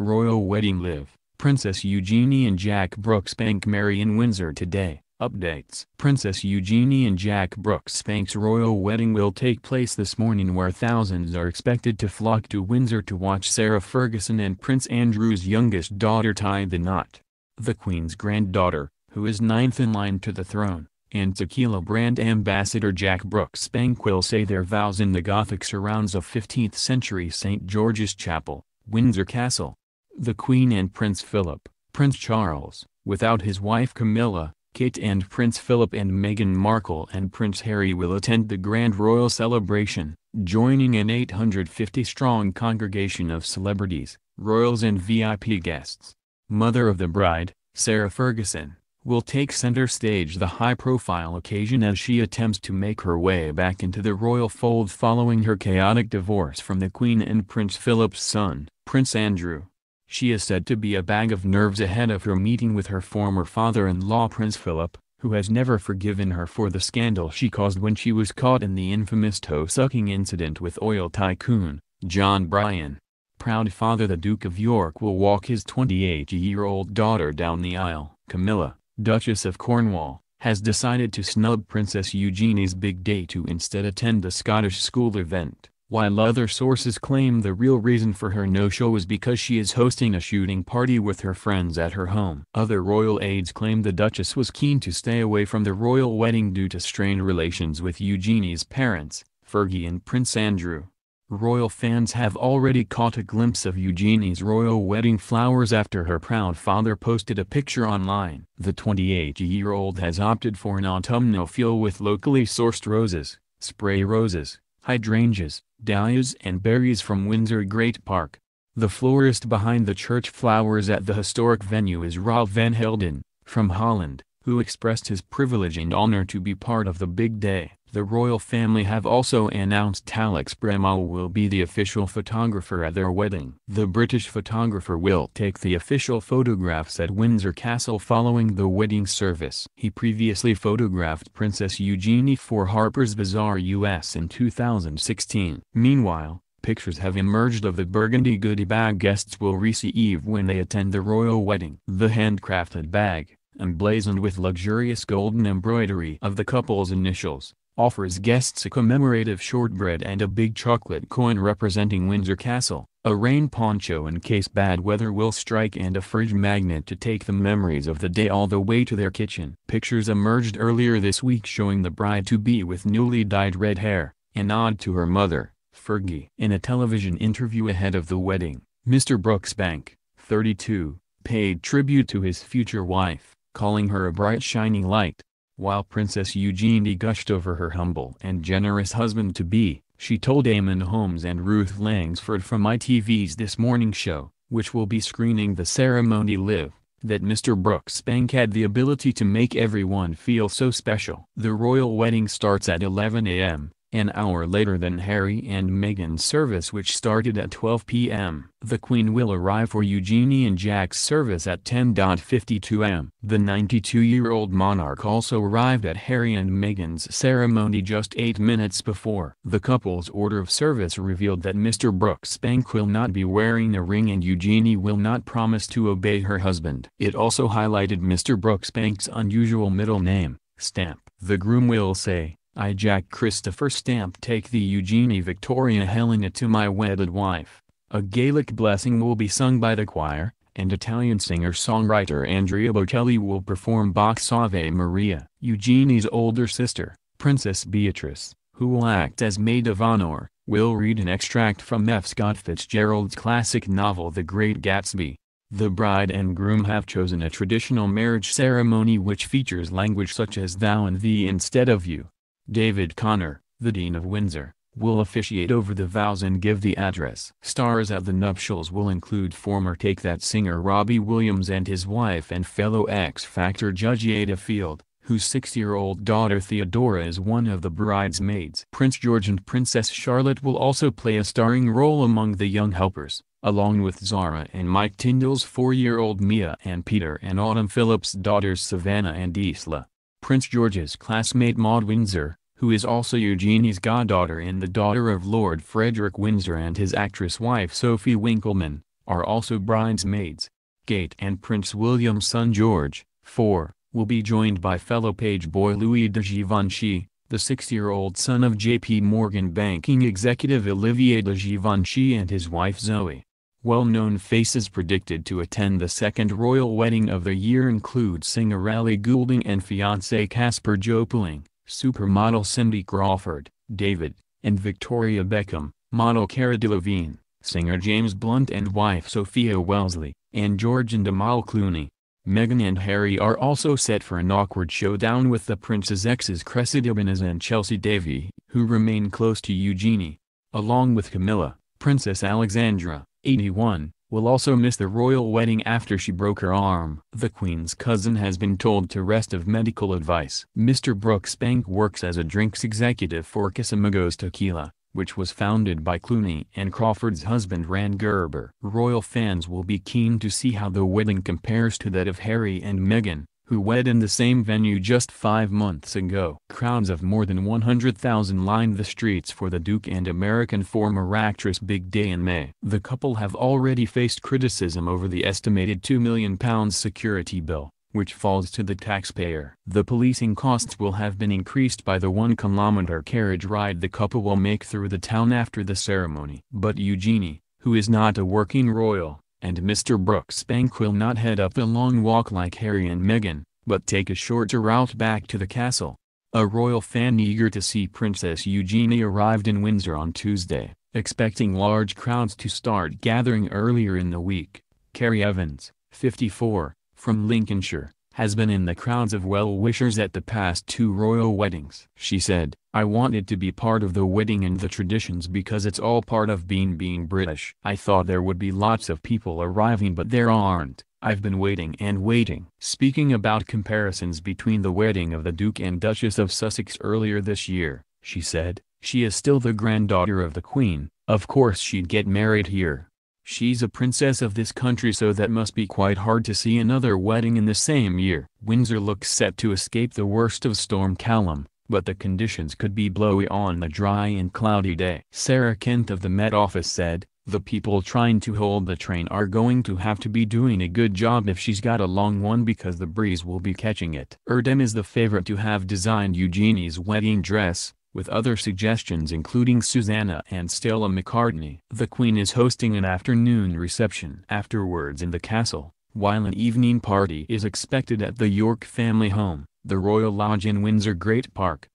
Royal wedding live. Princess Eugenie and Jack Brooksbank marry in Windsor today. Updates. Princess Eugenie and Jack Brooksbank's royal wedding will take place this morning, where thousands are expected to flock to Windsor to watch Sarah Ferguson and Prince Andrew's youngest daughter tie the knot. The Queen's granddaughter, who is ninth in line to the throne, and tequila brand ambassador Jack Brooksbank will say their vows in the Gothic surrounds of 15th-century St. George's Chapel, Windsor Castle. The Queen and Prince Philip, Prince Charles, without his wife Camilla, Kate, and Prince Philip and Meghan Markle and Prince Harry will attend the grand royal celebration, joining an 850-strong congregation of celebrities, royals and VIP guests. Mother of the bride, Sarah Ferguson, will take center stage the high-profile occasion as she attempts to make her way back into the royal fold following her chaotic divorce from the Queen and Prince Philip's son, Prince Andrew. She is said to be a bag of nerves ahead of her meeting with her former father-in-law Prince Philip, who has never forgiven her for the scandal she caused when she was caught in the infamous toe-sucking incident with oil tycoon, John Bryan. Proud father the Duke of York will walk his 28-year-old daughter down the aisle. Camilla, Duchess of Cornwall, has decided to snub Princess Eugenie's big day to instead attend a Scottish school event, while other sources claim the real reason for her no-show is because she is hosting a shooting party with her friends at her home. Other royal aides claim the Duchess was keen to stay away from the royal wedding due to strained relations with Eugenie's parents, Fergie and Prince Andrew. Royal fans have already caught a glimpse of Eugenie's royal wedding flowers after her proud father posted a picture online. The 28-year-old has opted for an autumnal feel with locally sourced roses, spray roses, hydrangeas, dahlias and berries from Windsor Great Park. The florist behind the church flowers at the historic venue is Rob van Helden, from Holland, who expressed his privilege and honor to be part of the big day. The royal family have also announced Alex Bremal will be the official photographer at their wedding. The British photographer will take the official photographs at Windsor Castle following the wedding service. He previously photographed Princess Eugenie for Harper's Bazaar US in 2016. Meanwhile, pictures have emerged of the burgundy goodie bag guests will receive when they attend the royal wedding. The handcrafted bag, emblazoned with luxurious golden embroidery of the couple's initials, offers guests a commemorative shortbread and a big chocolate coin representing Windsor Castle, a rain poncho in case bad weather will strike, and a fridge magnet to take the memories of the day all the way to their kitchen. Pictures emerged earlier this week showing the bride-to-be with newly dyed red hair, a nod to her mother, Fergie. In a television interview ahead of the wedding, Mr. Brooksbank, 32, paid tribute to his future wife, calling her a bright shining light. While Princess Eugenie gushed over her humble and generous husband-to-be, she told Eamon Holmes and Ruth Langsford from ITV's This Morning show, which will be screening the ceremony live, that Mr. Brooksbank had the ability to make everyone feel so special. The royal wedding starts at 11 a.m., an hour later than Harry and Meghan's service, which started at 12 p.m. The Queen will arrive for Eugenie and Jack's service at 10:52 am. The 92-year-old monarch also arrived at Harry and Meghan's ceremony just 8 minutes before. The couple's order of service revealed that Mr. Brooksbank will not be wearing a ring and Eugenie will not promise to obey her husband. It also highlighted Mr. Brooksbank's unusual middle name, Stamp. The groom will say, "I, Jack Christopher Stamp, take thee Eugenie Victoria Helena to my wedded wife." A Gaelic blessing will be sung by the choir, and Italian singer-songwriter Andrea Bocelli will perform Bach's Ave Maria. Eugenie's older sister, Princess Beatrice, who will act as maid of honor, will read an extract from F. Scott Fitzgerald's classic novel The Great Gatsby. The bride and groom have chosen a traditional marriage ceremony which features language such as thou and thee instead of you. David Connor, the Dean of Windsor, will officiate over the vows and give the address. Stars at the nuptials will include former Take That singer Robbie Williams and his wife and fellow X Factor judge Ada Field, whose 6-year-old daughter Theodora is one of the bridesmaids. Prince George and Princess Charlotte will also play a starring role among the young helpers, along with Zara and Mike Tyndall's 4-year-old Mia and Peter and Autumn Phillips' daughters Savannah and Isla. Prince George's classmate Maud Windsor, who is also Eugenie's goddaughter and the daughter of Lord Frederick Windsor, and his actress wife Sophie Winkleman, are also bridesmaids. Kate and Prince William's son George, 4, will be joined by fellow page boy Louis de Givenchy, the 6-year-old son of J.P. Morgan banking executive Olivier de Givenchy and his wife Zoe. Well-known faces predicted to attend the second royal wedding of the year include singer Ellie Goulding and fiancé Casper Jopeling, supermodel Cindy Crawford, David, and Victoria Beckham, model Cara Delevingne, singer James Blunt and wife Sophia Wellesley, and George and Amal Clooney. Meghan and Harry are also set for an awkward showdown with the prince's exes Cressida Benez and Chelsea Davy, who remain close to Eugenie. Along with Camilla, Princess Alexandra, 81, will also miss the royal wedding after she broke her arm. The Queen's cousin has been told to rest of medical advice. Mr. Brooksbank works as a drinks executive for Casamigos Tequila, which was founded by Clooney and Crawford's husband Rand Gerber. Royal fans will be keen to see how the wedding compares to that of Harry and Meghan, who wed in the same venue just 5 months ago. Crowds of more than 100,000 lined the streets for the Duke and American former actress big day in May. The couple have already faced criticism over the estimated £2 million security bill, which falls to the taxpayer. The policing costs will have been increased by the 1-kilometer carriage ride the couple will make through the town after the ceremony. But Eugenie, who is not a working royal, and Mr. Brooksbank will not head up the long walk like Harry and Meghan, but take a shorter route back to the castle. A royal fan eager to see Princess Eugenie arrived in Windsor on Tuesday, expecting large crowds to start gathering earlier in the week. Carrie Evans, 54, from Lincolnshire, has been in the crowds of well-wishers at the past 2 royal weddings. She said, "I wanted to be part of the wedding and the traditions because it's all part of being British. I thought there would be lots of people arriving but there aren't. I've been waiting and waiting." Speaking about comparisons between the wedding of the Duke and Duchess of Sussex earlier this year, she said, "She is still the granddaughter of the Queen, of course she'd get married here. She's a princess of this country, so that must be quite hard to see another wedding in the same year." Windsor looks set to escape the worst of Storm Callum, but the conditions could be blowy on a dry and cloudy day. Sarah Kent of the Met Office said, "The people trying to hold the train are going to have to be doing a good job if she's got a long one because the breeze will be catching it." Erdem is the favorite to have designed Eugenie's wedding dress, with other suggestions including Susanna and Stella McCartney. The Queen is hosting an afternoon reception afterwards in the castle, while an evening party is expected at the York family home, the Royal Lodge in Windsor Great Park.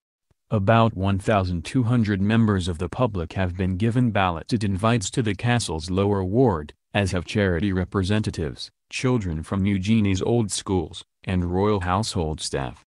About 1,200 members of the public have been given balloted invites to the castle's lower ward, as have charity representatives, children from Eugenie's old schools, and royal household staff.